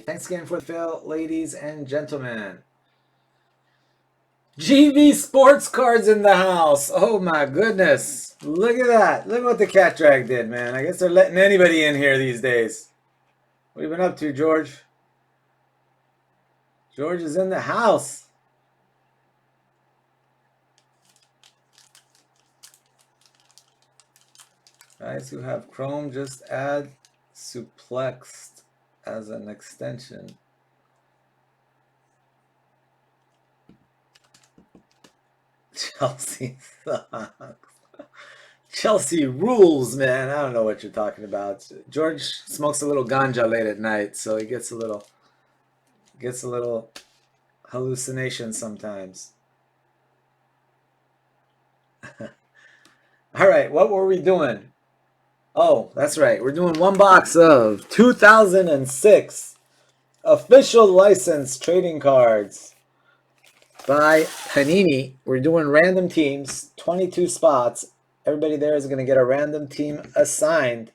Thanks again for the fill, ladies and gentlemen. GV Sports Cards in the house. Oh my goodness. Look at that. Look what the cat drag did, man. I guess they're letting anybody in here these days. What have you been up to, George? George is in the house. Guys who have Chrome, just add Suplexed as an extension. Chelsea sucks. Chelsea rules, man. I don't know what you're talking about. George smokes a little ganja late at night, so he gets a little hallucination sometimes. All right, what were we doing? Oh, that's right. We're doing one box of 2006 official license trading cards by Panini. We're doing random teams, 22 spots. Everybody there is going to get a random team assigned.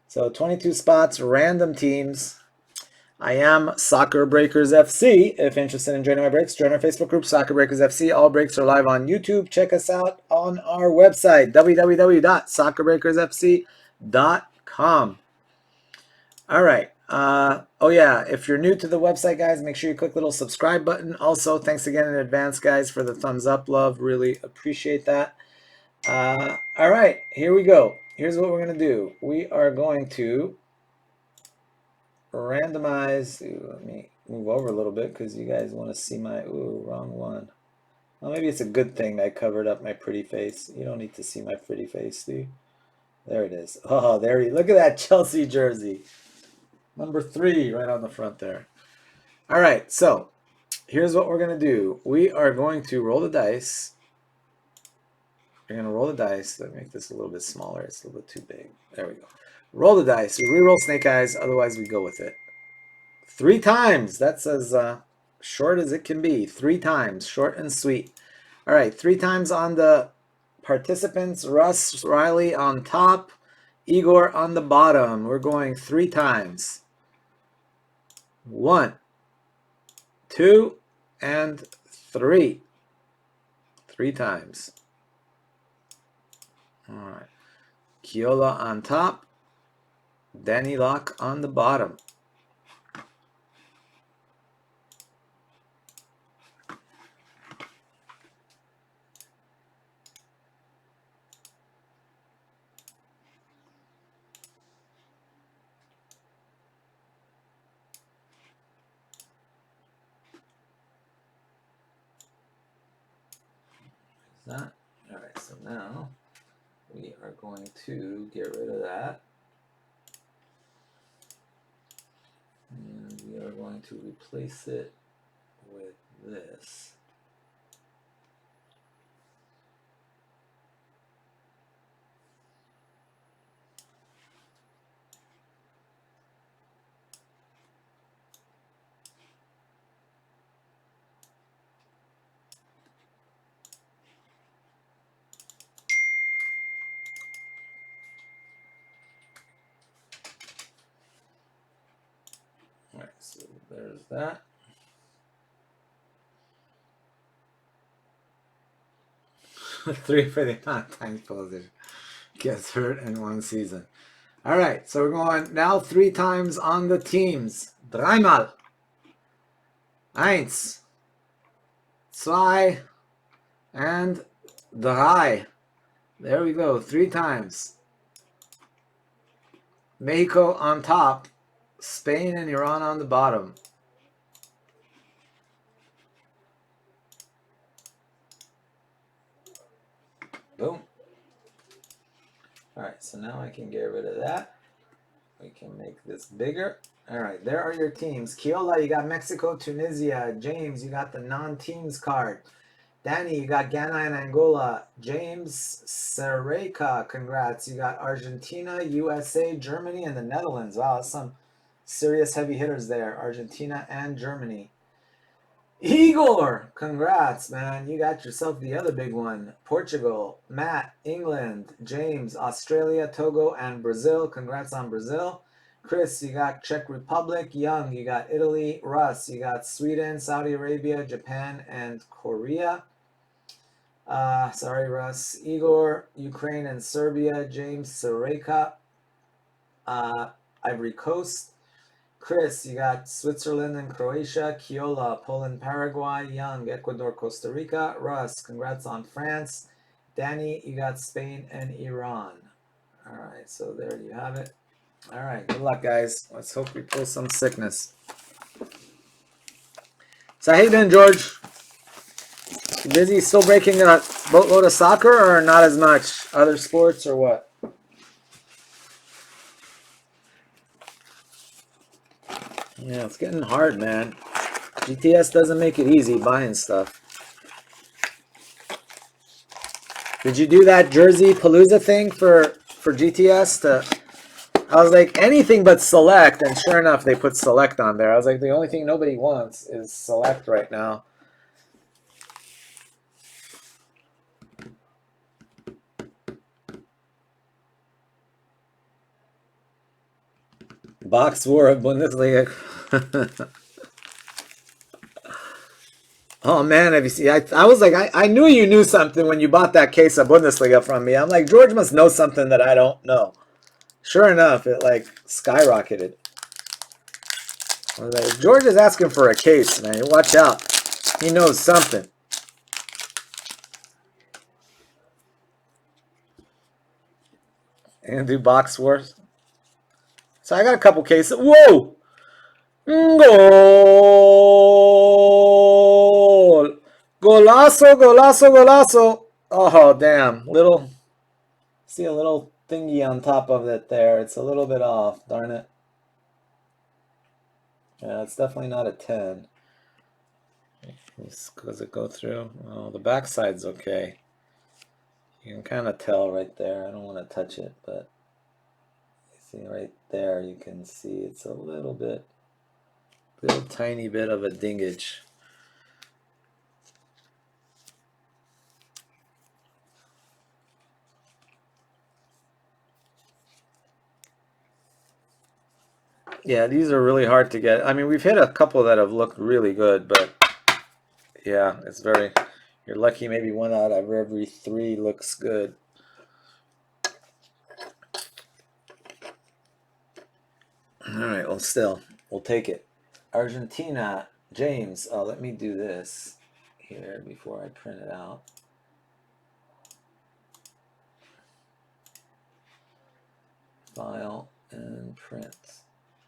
So 22 spots, random teams. I am Soccer Breakers FC. If interested in joining my breaks, join our Facebook group, Soccer Breakers FC. All breaks are live on YouTube. Check us out on our website, www.soccerbrakersfc.com. All right. Oh, yeah. If you're new to the website, guys, make sure you click the little subscribe button. Also, thanks again in advance, guys, for the thumbs up love. Really appreciate that. All right. Here we go. Here's what we're going to do. We are going to randomize. Let me move over a little bit because you guys want to see my wrong one. Well, maybe it's a good thing I covered up my pretty face. You don't need to see my pretty face, do you? There it is. Oh, there you look at that Chelsea jersey. Number 3 right on the front there. All right, so here's what we're going to do. We are going to roll the dice. We're going to roll the dice. Let me make this a little bit smaller. It's a little bit too big. There we go. Roll the dice. We re-roll snake eyes. Otherwise, we go with it. 3 times. That's as short as it can be. 3 times. Short and sweet. All right. 3 times on the participants. Russ Riley on top. Igor on the bottom. We're going 3 times. 1, 2, and 3. 3 times. All right. Kiola on top. Danny Locke on the bottom. That. All right, so now we are going to get rid of that. And we are going to replace it with this. All right, so there's that. Three for the amount of times Pulisic gets hurt in one season. All right, so we're going now 3 times on the teams. Dreimal. 1, 2, and 3. There we go, 3 times. Mexico on top. Spain and Iran on the bottom. Boom. All right, so now I can get rid of that. We can make this bigger. All right, there are your teams. Kiola, you got Mexico, Tunisia. James, you got the non-teams card. Danny, you got Ghana and Angola. James Sereka, congrats. You got Argentina, USA, Germany, and the Netherlands. Wow, that's some serious heavy hitters there. Argentina and Germany. Igor, congrats, man. You got yourself the other big one. Portugal, Matt, England, James, Australia, Togo, and Brazil. Congrats on Brazil. Chris, you got Czech Republic. Young, you got Italy. Russ, you got Sweden, Saudi Arabia, Japan, and Korea. Sorry, Russ. Igor, Ukraine and Serbia. James, Sareka, Ivory Coast. Chris, you got Switzerland and Croatia. Kiola, Poland, Paraguay. Young, Ecuador, Costa Rica. Russ, congrats on France. Danny, you got Spain and Iran. All right, so there you have it. All right, good luck, guys. Let's hope we pull some sickness. So how you doing, George? You busy still breaking a boatload of soccer, or not as much? Other sports, or what? Yeah, it's getting hard, man. GTS doesn't make it easy buying stuff. Did you do that Jersey Palooza thing for GTS? I was like, anything but select, and sure enough, they put select on there. I was like, the only thing nobody wants is select right now. Box war of Bundesliga. Oh man, have you seen? I was like, I knew you knew something when you bought that case of Bundesliga from me. I'm like, George must know something that I don't know. Sure enough, it like skyrocketed. I was like, George is asking for a case, man. Watch out. He knows something. And do box wars. So I got a couple cases. Whoa! Goal! Golazo, golazo, golazo. Oh, damn. See a little thingy on top of it there. It's a little bit off. Darn it. Yeah, it's definitely not a 10. Does it go through? Oh, the backside's okay. You can kind of tell right there. I don't want to touch it, but you see right there, you can see it's a little tiny bit of a dingage. Yeah, these are really hard to get. I mean, we've hit a couple that have looked really good, but yeah, it's very. You're lucky maybe one out of every 3 looks good. All right, well, still, we'll take it. Argentina, James. Oh, let me do this here before I print it out. File and print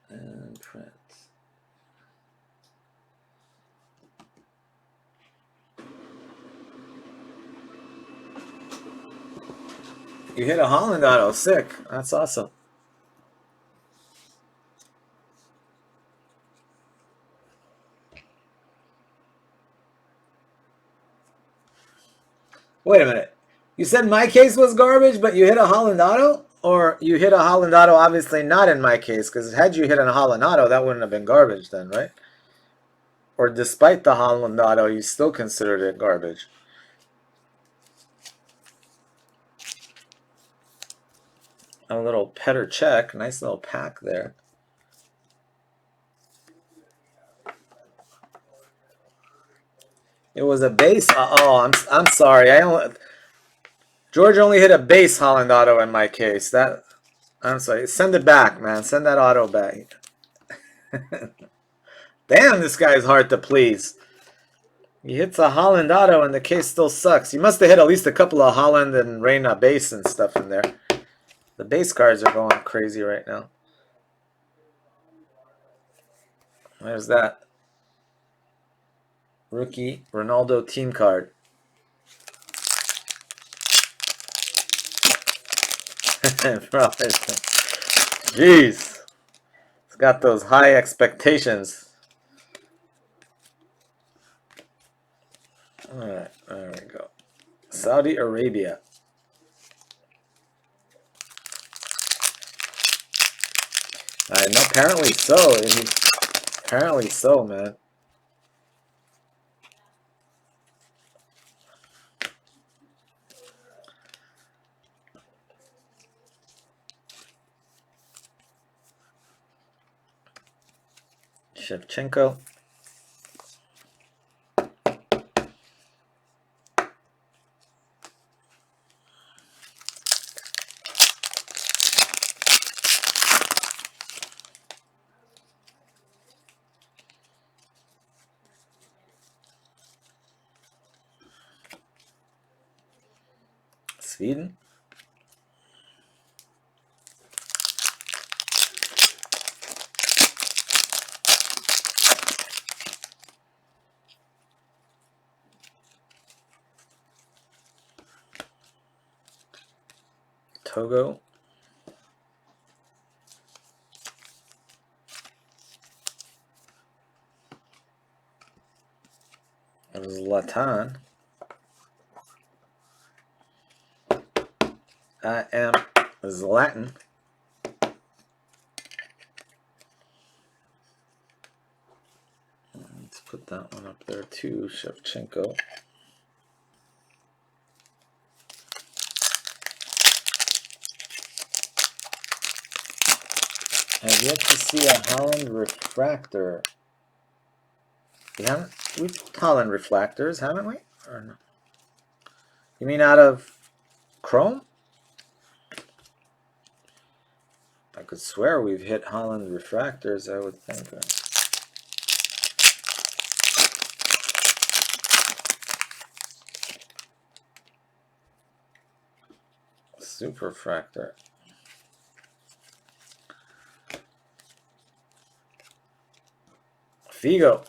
and print. You hit a Holland auto. Sick. That's awesome. Wait a minute. You said my case was garbage, but you hit a Holland auto? Or you hit a Holland auto, obviously not in my case, because had you hit a Holland auto, that wouldn't have been garbage then, right? Or despite the Holland auto, you still considered it garbage. A little Petter check. Nice little pack there. It was a base. Oh, I'm sorry. George only hit a base Holland auto in my case. I'm sorry. Send it back, man. Send that auto back. Damn, this guy's hard to please. He hits a Holland auto and the case still sucks. You must have hit at least a couple of Holland and Reina base and stuff in there. The base cards are going crazy right now. There's that. Rookie Ronaldo team card. Jeez. It's got those high expectations. Alright, there we go. Saudi Arabia. No, apparently so. Apparently so, man. Shevchenko. Sweden. Togo. Zlatan. I am Zlatan. Let's put that one up there too, Shevchenko. I've yet to see a Holland refractor. We've Holland refractors, haven't we? Or no? You mean out of Chrome? I could swear we've hit Holland refractors, I would think. Super fractor. Figo.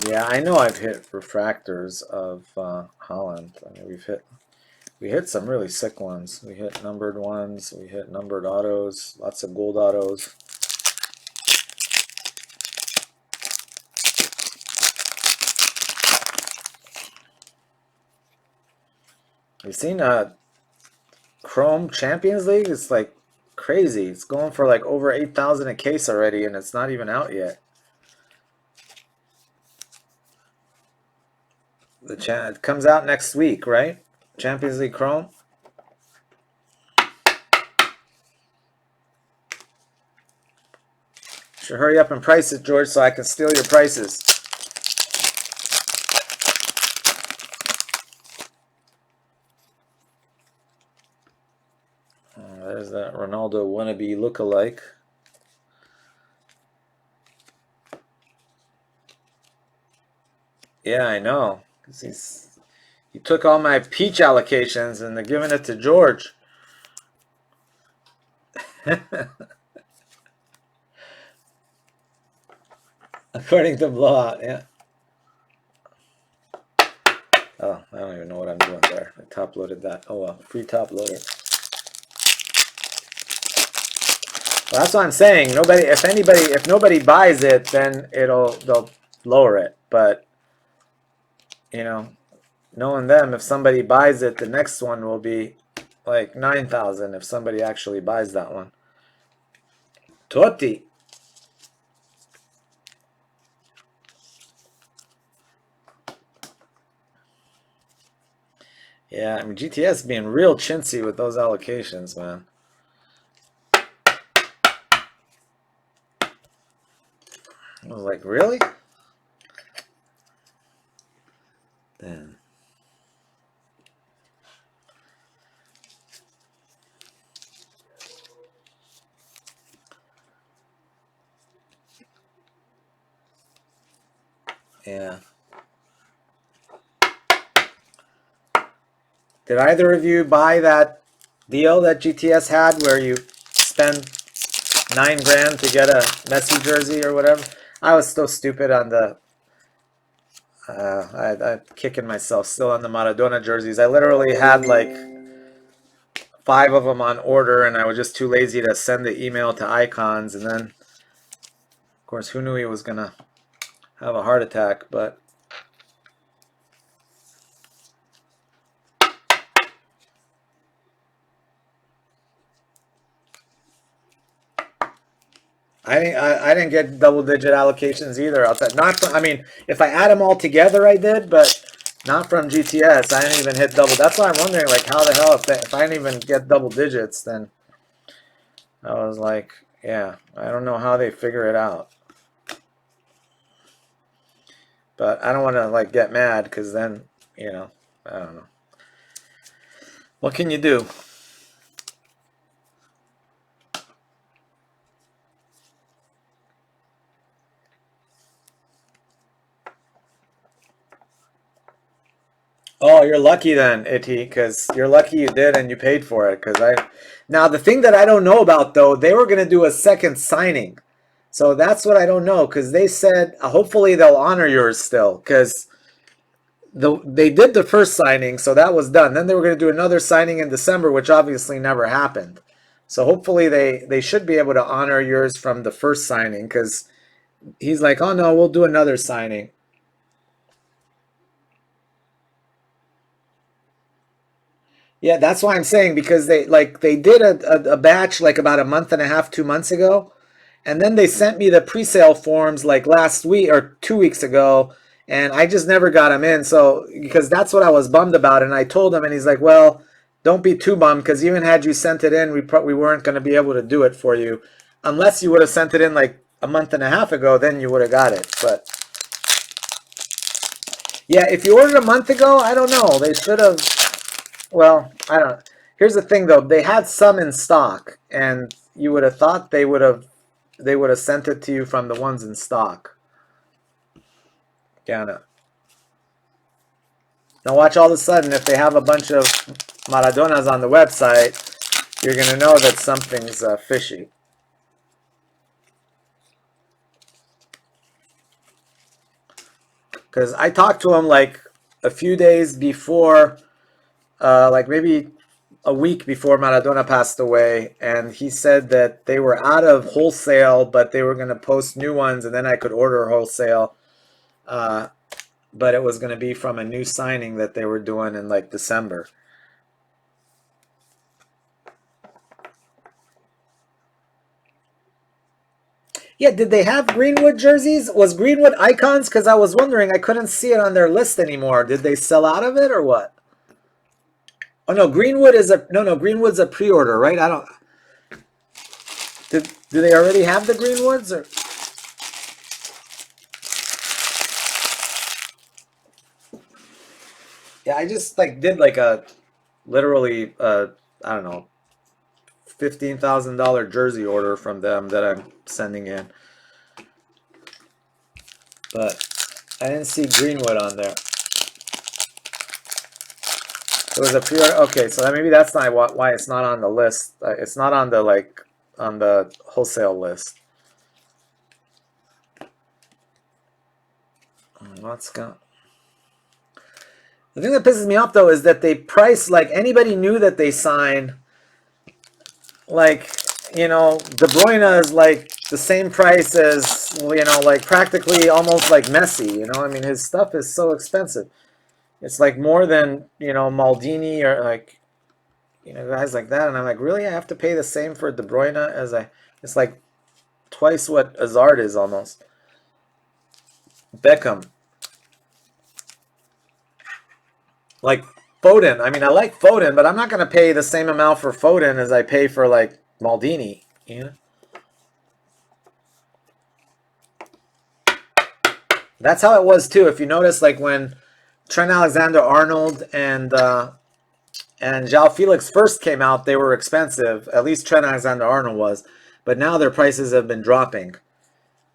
Yeah, I know I've hit refractors of Holland. I mean, we hit some really sick ones. We hit numbered ones. We hit numbered autos. Lots of gold autos. You've seen Chrome Champions League? It's like crazy. It's going for like over 8,000 a case already, and it's not even out yet. It comes out next week, right? Champions League Chrome. Should hurry up and price it, George, so I can steal your prices. There's that Ronaldo wannabe look-alike. Yeah, I know. 'Cause he took all my peach allocations and they're giving it to George. According to Blowout, yeah. Oh, I don't even know what I'm doing there. I top loaded that. Oh well, free top loader. Well, that's what I'm saying. If nobody buys it, then they'll lower it. But you know, knowing them, if somebody buys it, the next one will be like 9,000 if somebody actually buys that one. Totti. Yeah, I mean GTS being real chintzy with those allocations, man. I was like, really? Damn. Yeah. Did either of you buy that deal that GTS had where you spend 9 grand to get a Messi jersey or whatever? I was so stupid on the I'm kicking myself still on the Maradona jerseys. I literally had like 5 of them on order, and I was just too lazy to send the email to Icons. And then, of course, who knew he was gonna have a heart attack? But I didn't get double digit allocations either. Not from, I mean, if I add them all together, I did, but not from GTS. I didn't even hit double. That's why I'm wondering, like, how the hell if I didn't even get double digits, then I was like, yeah, I don't know how they figure it out. But I don't want to like get mad because then, you know, I don't know. What can you do? Oh, you're lucky then, Iti, because you're lucky you did and you paid for it. Because now the thing that I don't know about though, they were gonna do a second signing, so that's what I don't know. Because they said hopefully they'll honor yours still. Because they did the first signing, so that was done. Then they were gonna do another signing in December, which obviously never happened. So hopefully they should be able to honor yours from the first signing. Because he's like, oh no, we'll do another signing. Yeah, that's why I'm saying because they did a batch like about a month and a half, 2 months ago, and then they sent me the pre-sale forms like last week or 2 weeks ago, and I just never got them in. So because that's what I was bummed about, and I told him, and he's like, "Well, don't be too bummed because even had you sent it in, we weren't going to be able to do it for you, unless you would have sent it in like a month and a half ago. Then you would have got it." But yeah, if you ordered a month ago, I don't know. They should have. Well, I don't know. Here's the thing though, they had some in stock and you would have thought they would have sent it to you from the ones in stock. Yeah, no. Now watch all of a sudden if they have a bunch of Maradonas on the website, you're going to know that something's fishy. Because I talked to him like a few days before, like maybe a week before Maradona passed away, and he said that they were out of wholesale, but they were going to post new ones, and then I could order wholesale. Uh, but it was going to be from a new signing that they were doing in like December. Yeah, did they have Greenwood jerseys? Was Greenwood Icons? Because I was wondering, I couldn't see it on their list anymore. Did they sell out of it or what? Oh no, Greenwood is a no. Greenwood's a pre-order, right? I don't. Do they already have the Greenwoods or? Yeah, I just like did like a literally I don't know $15,000 jersey order from them that I'm sending in, but I didn't see Greenwood on there. It was a pre-order. Okay, so maybe that's not why it's not on the list. It's not on the on the wholesale list. What's got? The thing that pisses me off though is that they price like anybody new that they sign. Like De Bruyne is like the same price as like practically almost like Messi. I mean his stuff is so expensive. It's like more than Maldini or like guys like that, and I'm like, really, I have to pay the same for De Bruyne as I? It's like twice what Hazard is almost. Beckham, like Foden. I mean, I like Foden, but I'm not going to pay the same amount for Foden as I pay for like Maldini. That's how it was too. If you notice, like when Trent Alexander-Arnold and João Felix first came out, they were expensive. At least Trent Alexander-Arnold was, but now their prices have been dropping.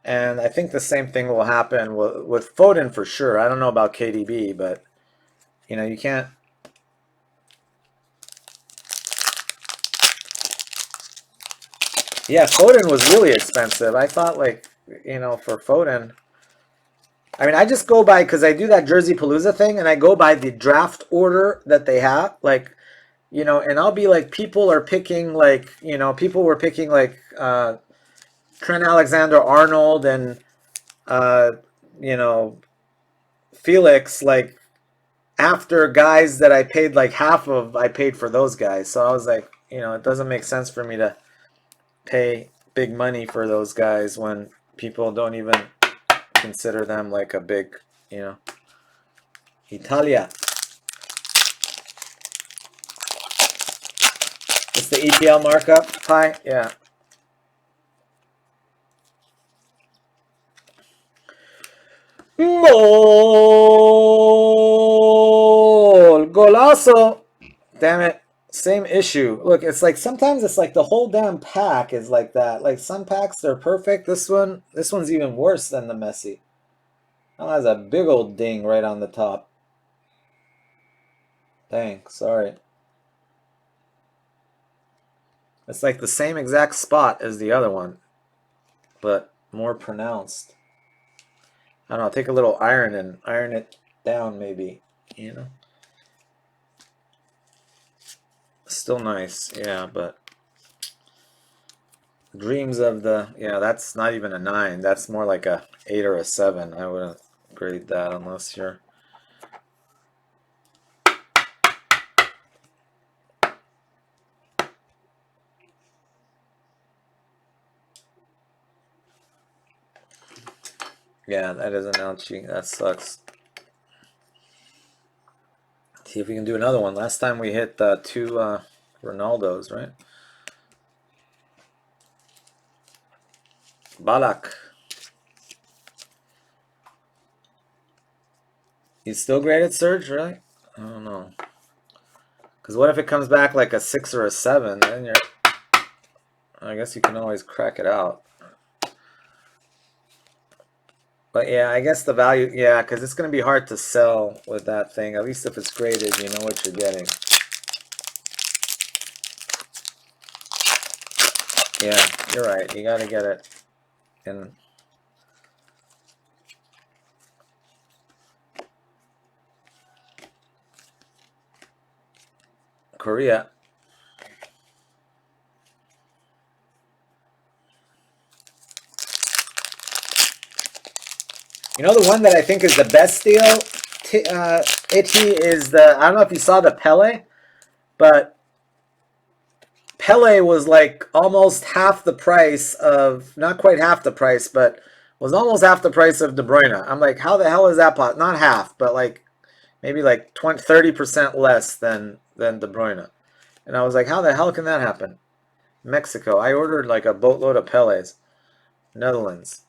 And I think the same thing will happen with Foden for sure. I don't know about KDB, but you can't. Yeah, Foden was really expensive. I thought like for Foden. I mean, I just go by because I do that Jersey Palooza thing, and I go by the draft order that they have. Like, and I'll be like, people are picking like, people were picking like Trent Alexander-Arnold and uh, you know Felix like after guys that I paid like half of I paid for those guys. So I was like, it doesn't make sense for me to pay big money for those guys when people don't even consider them like a big, you know. Italia. It's the EPL markup. Hi, yeah. Gol! Golazo! Damn it. Same issue. Look, it's like sometimes it's like the whole damn pack is like that. Like some packs they're perfect. This one's even worse than the Messi. It has a big old ding right on the top. Dang, sorry. It's like the same exact spot as the other one, but more pronounced. I don't know, take a little iron and iron it down maybe, you know? Still nice, yeah, but dreams of the, yeah, that's not even a 9. That's more like a 8 or a 7. I wouldn't grade that unless you're... Yeah, that is an ouchie. That sucks. See if we can do another one. Last time we hit 2 Ronaldos, right? Balak. He's still graded, Surge, really? I don't know. Because what if it comes back like a 6 or a 7? Then you're... I guess you can always crack it out. But yeah, I guess the value, yeah, because it's going to be hard to sell with that thing. At least if it's graded, you know what you're getting. Yeah, you're right. You got to get it in. Korea. You know the one that I think is the best deal? Itty is the, I don't know if you saw the Pele, but Pele was like almost half the price of, not quite half the price, but was almost half the price of De Bruyne. I'm like, how the hell is that possible? Not half, but like maybe like 20, 30% less than De Bruyne. And I was like, how the hell can that happen? Mexico. I ordered like a boatload of Peles. Netherlands.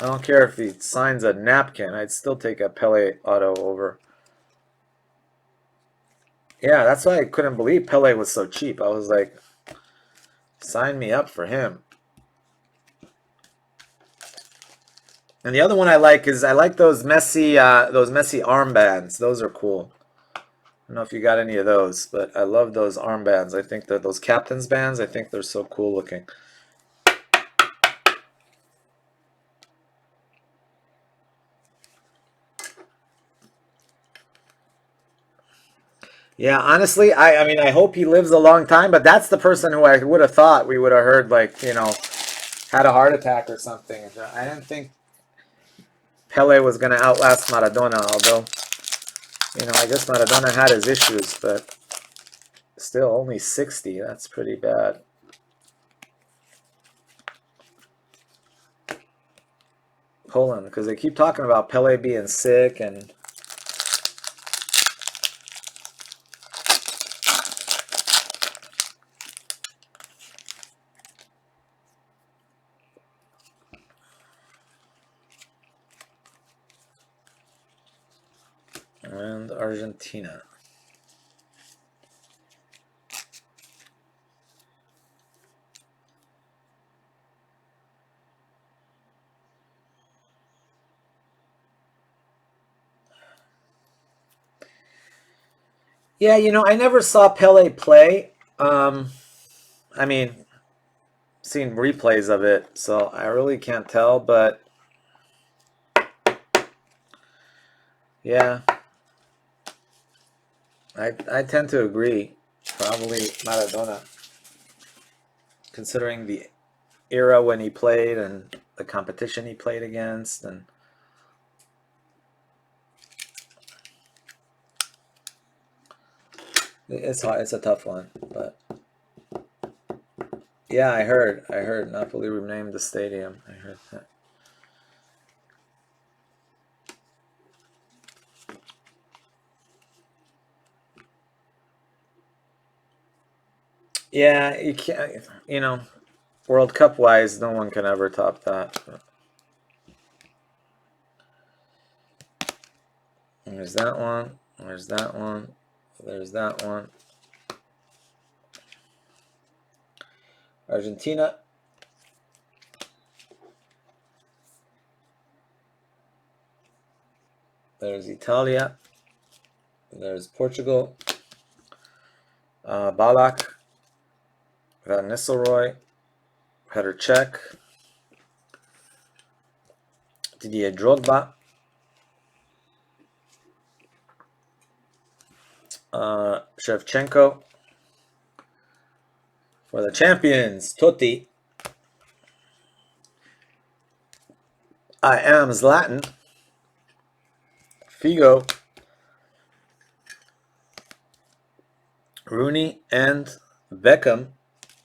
I don't care if he signs a napkin. I'd still take a Pele auto over. Yeah, that's why I couldn't believe Pele was so cheap. I was like, sign me up for him. And the other one I like is I like those Messi armbands. Those are cool. I don't know if you got any of those, but I love those armbands. I think that those captain's bands, I think they're so cool looking. Yeah, honestly, I mean, I hope he lives a long time, but that's the person who I would have thought we would have heard, like, you know, had a heart attack or something. I didn't think Pele was going to outlast Maradona, although, you know, I guess Maradona had his issues, but still only 60. That's pretty bad. Poland, because they keep talking about Pele being sick and... and Argentina. Yeah, you know, I never saw Pele play. I mean, seen replays of it, so I really can't tell, but yeah, I tend to agree. Probably Maradona, considering the era when he played and the competition he played against, and It's hard. It's a tough one, but yeah, I heard Napoli renamed the stadium. I heard that. Yeah, you can't. World Cup wise, no one can ever top that. There's that one. There's that one. There's that one. Argentina. There's Italia. There's Portugal. Balak. Van Nistelrooy. Petr Cech. Didier Drogba. Shevchenko. For the champions, Totti. I am Zlatan. Figo. Rooney and Beckham.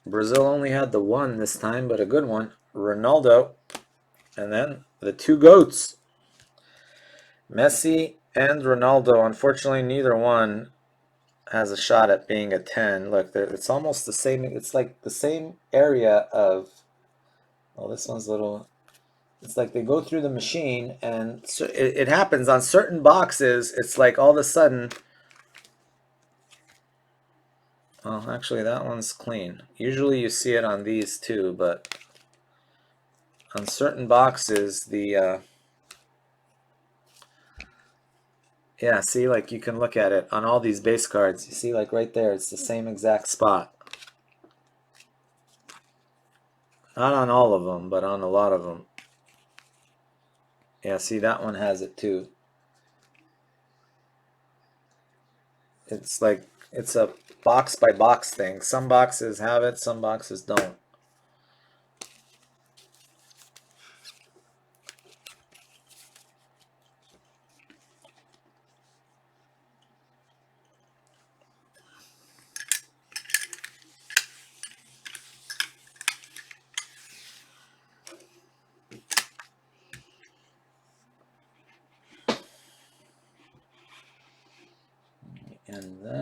Brazil only had the one this time, but a good one. Ronaldo. And then the two GOATs. Messi and Ronaldo. Unfortunately, neither one has a shot at being a 10. Look, it's almost the same. It's like the same area of... Oh, this one's a little... It's like they go through the machine, and it happens on certain boxes. It's like all of a sudden... Well, actually, that one's clean. Usually you see it on these too, but on certain boxes, the... yeah, see, like you can look at it on all these base cards. You see, like right there, it's the same exact spot. Not on all of them, but on a lot of them. Yeah, see, that one has it too. It's like, it's a box by box thing. Some boxes have it, some boxes don't. And that